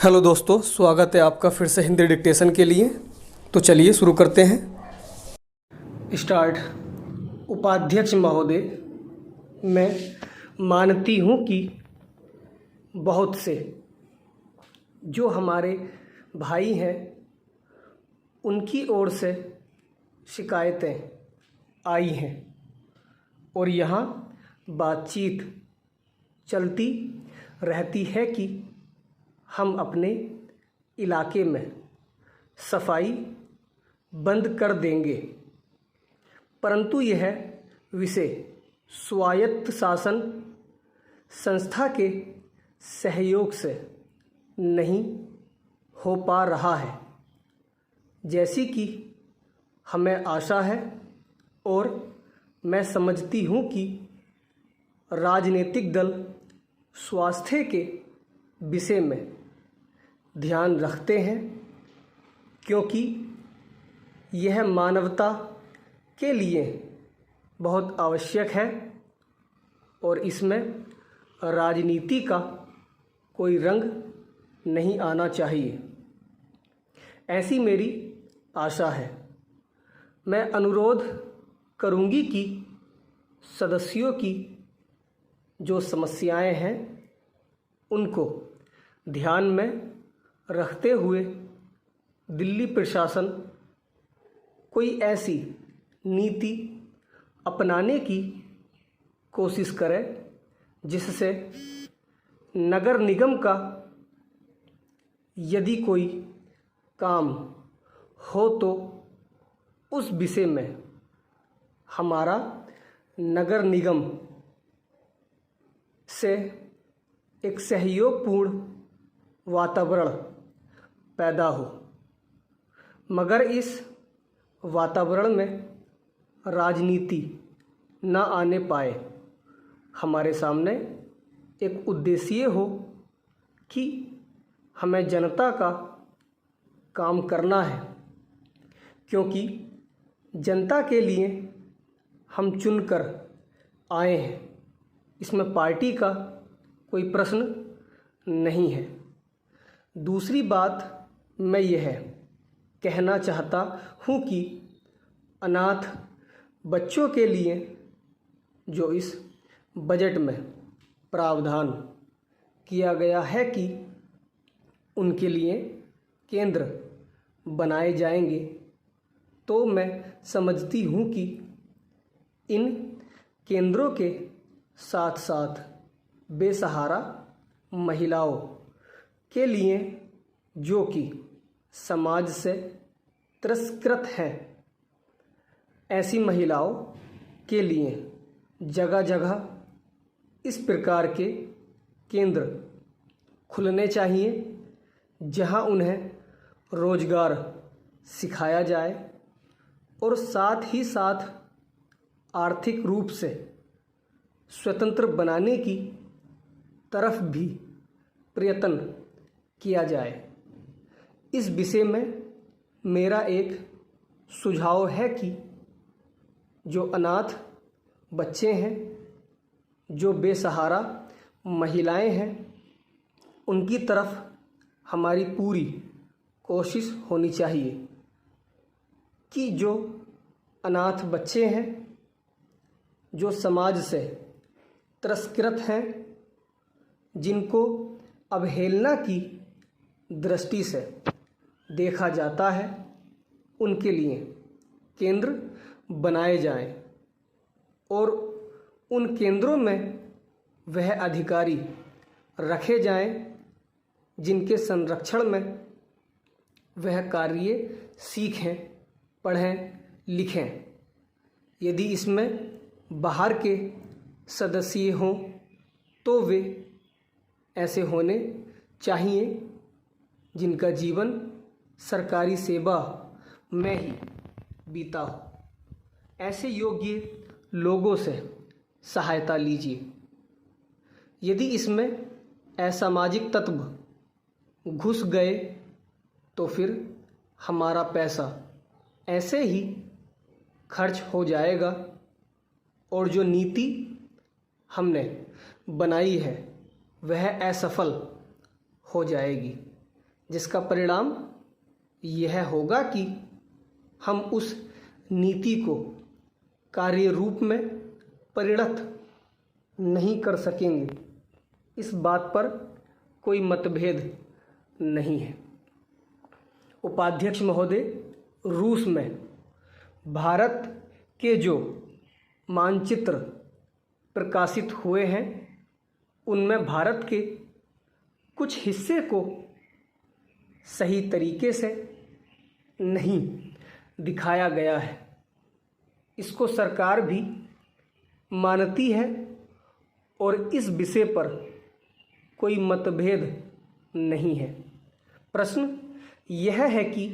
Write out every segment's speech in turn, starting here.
Hello दोस्तों, स्वागत है आपका फिर से हिंदी डिक्टेशन के लिए। तो चलिए शुरू करते हैं। स्टार्ट। उपाध्यक्ष महोदय, मैं मानती हूँ कि बहुत से जो हमारे भाई हैं उनकी ओर से शिकायतें आई हैं और यहाँ बातचीत चलती रहती है कि हम अपने इलाके में सफाई बंद कर देंगे, परंतु यह विषय स्वायत्त शासन संस्था के सहयोग से नहीं हो पा रहा है जैसी कि हमें आशा है। और मैं समझती हूँ कि राजनीतिक दल स्वास्थ्य के विषय में ध्यान रखते हैं, क्योंकि यह मानवता के लिए बहुत आवश्यक है और इसमें राजनीति का कोई रंग नहीं आना चाहिए, ऐसी मेरी आशा है। मैं अनुरोध करूंगी कि सदस्यों की जो समस्याएं हैं उनको ध्यान में रखते हुए दिल्ली प्रशासन कोई ऐसी नीति अपनाने की कोशिश करे जिससे नगर निगम का यदि कोई काम हो तो उस विषय में हमारा नगर निगम से एक सहयोगपूर्ण वातावरण पैदा हो, मगर इस वातावरण में राजनीति न आने पाए। हमारे सामने एक उद्देश्य हो कि हमें जनता का काम करना है, क्योंकि जनता के लिए हम चुनकर आए हैं। इसमें पार्टी का कोई प्रश्न नहीं है। दूसरी बात मैं यह कहना चाहता हूँ कि अनाथ बच्चों के लिए जो इस बजट में प्रावधान किया गया है कि उनके लिए केंद्र बनाए जाएंगे, तो मैं समझती हूँ कि इन केंद्रों के साथ साथ बेसहारा महिलाओं के लिए जो कि समाज से तिरस्कृत हैं, ऐसी महिलाओं के लिए जगह जगह इस प्रकार के केंद्र खुलने चाहिए जहां उन्हें रोजगार सिखाया जाए और साथ ही साथ आर्थिक रूप से स्वतंत्र बनाने की तरफ भी प्रयत्न किया जाए। इस विषय में मेरा एक सुझाव है कि जो अनाथ बच्चे हैं, जो बेसहारा महिलाएं हैं, उनकी तरफ हमारी पूरी कोशिश होनी चाहिए कि जो अनाथ बच्चे हैं, जो समाज से तिरस्कृत हैं, जिनको अवहेलना की दृष्टि से देखा जाता है, उनके लिए केंद्र बनाए जाएं और उन केंद्रों में वह अधिकारी रखे जाएं जिनके संरक्षण में वह कार्य सीखें, पढ़ें, लिखें। यदि इसमें बाहर के सदस्य हों तो वे ऐसे होने चाहिए जिनका जीवन सरकारी सेवा में ही बीता हो। ऐसे योग्य लोगों से सहायता लीजिए। यदि इसमें असामाजिक तत्व घुस गए तो फिर हमारा पैसा ऐसे ही खर्च हो जाएगा और जो नीति हमने बनाई है वह असफल हो जाएगी। जिसका परिणाम यह होगा कि हम उस नीति को कार्य रूप में परिणत नहीं कर सकेंगे। इस बात पर कोई मतभेद नहीं है। उपाध्यक्ष महोदय, रूस में भारत के जो मानचित्र प्रकाशित हुए हैं उनमें भारत के कुछ हिस्से को सही तरीके से नहीं दिखाया गया है। इसको सरकार भी मानती है और इस विषय पर कोई मतभेद नहीं है। प्रश्न यह है कि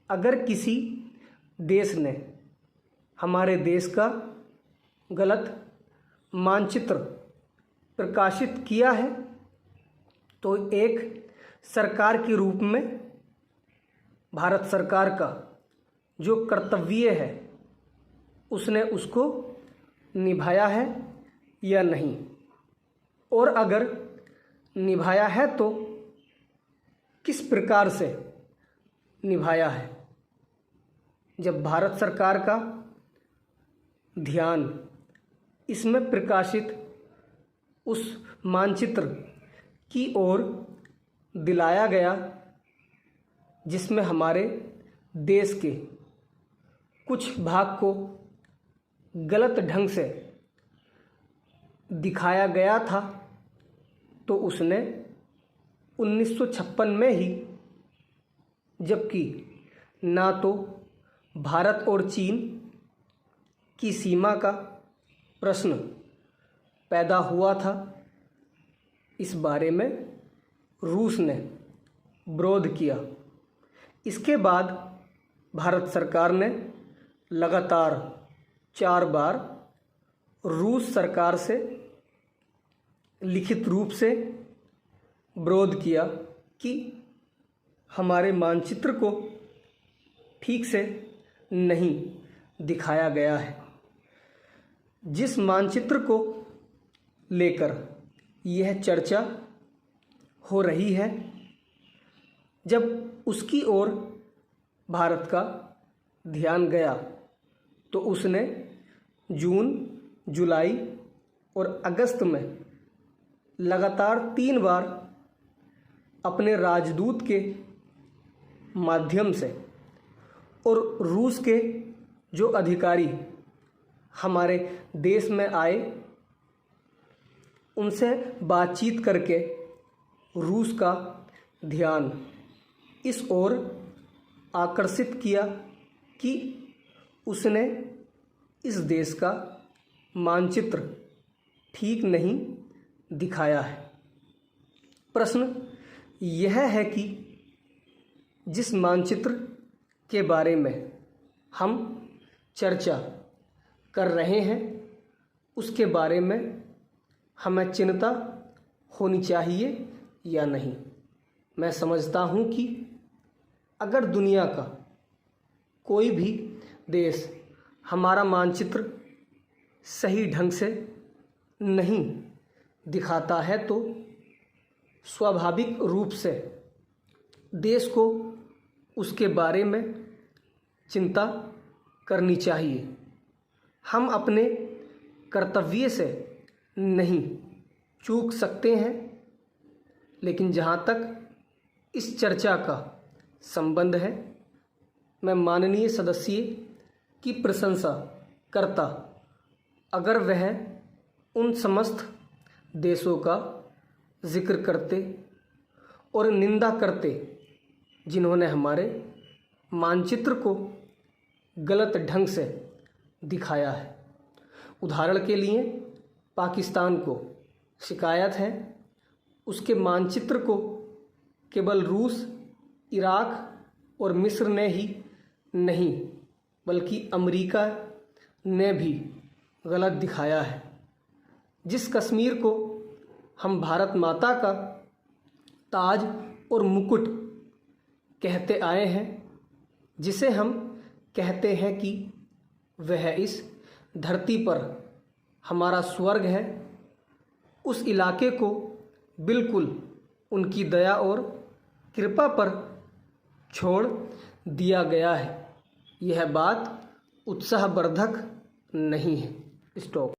अगर किसी देश ने हमारे देश का गलत मानचित्र प्रकाशित किया है तो एक सरकार के रूप में भारत सरकार का जो कर्तव्य है उसने उसको निभाया है या नहीं, और अगर निभाया है तो किस प्रकार से निभाया है। जब भारत सरकार का ध्यान इसमें प्रकाशित उस मानचित्र की ओर दिलाया गया जिसमें हमारे देश के कुछ भाग को गलत ढंग से दिखाया गया था, तो उसने 1956 में ही, जबकि ना तो भारत और चीन की सीमा का प्रश्न पैदा हुआ था, इस बारे में रूस ने विरोध किया। इसके बाद भारत सरकार ने लगातार 4 बार रूस सरकार से लिखित रूप से विरोध किया कि हमारे मानचित्र को ठीक से नहीं दिखाया गया है। जिस मानचित्र को लेकर यह चर्चा हो रही है, जब उसकी ओर भारत का ध्यान गया तो उसने जून, जुलाई और अगस्त में लगातार 3 बार अपने राजदूत के माध्यम से और रूस के जो अधिकारी हमारे देश में आए उनसे बातचीत करके रूस का ध्यान इस ओर आकर्षित किया कि उसने इस देश का मानचित्र ठीक नहीं दिखाया है। प्रश्न यह है कि जिस मानचित्र के बारे में हम चर्चा कर रहे हैं उसके बारे में हमें चिंता होनी चाहिए या नहीं। मैं समझता हूँ कि अगर दुनिया का कोई भी देश हमारा मानचित्र सही ढंग से नहीं दिखाता है तो स्वाभाविक रूप से देश को उसके बारे में चिंता करनी चाहिए। हम अपने कर्तव्य से नहीं चूक सकते हैं, लेकिन जहाँ तक इस चर्चा का संबंध है, मैं माननीय सदस्य की प्रशंसा करता अगर वह उन समस्त देशों का जिक्र करते और निंदा करते जिन्होंने हमारे मानचित्र को गलत ढंग से दिखाया है। उदाहरण के लिए पाकिस्तान को शिकायत है उसके मानचित्र को केवल रूस, इराक और मिस्र ने ही नहीं बल्कि अमेरिका ने भी गलत दिखाया है। जिस कश्मीर को हम भारत माता का ताज और मुकुट कहते आए हैं, जिसे हम कहते हैं कि वह इस धरती पर हमारा स्वर्ग है, उस इलाके को बिल्कुल उनकी दया और कृपा पर छोड़ दिया गया है। यह बात उत्साहवर्धक नहीं है। स्टॉप।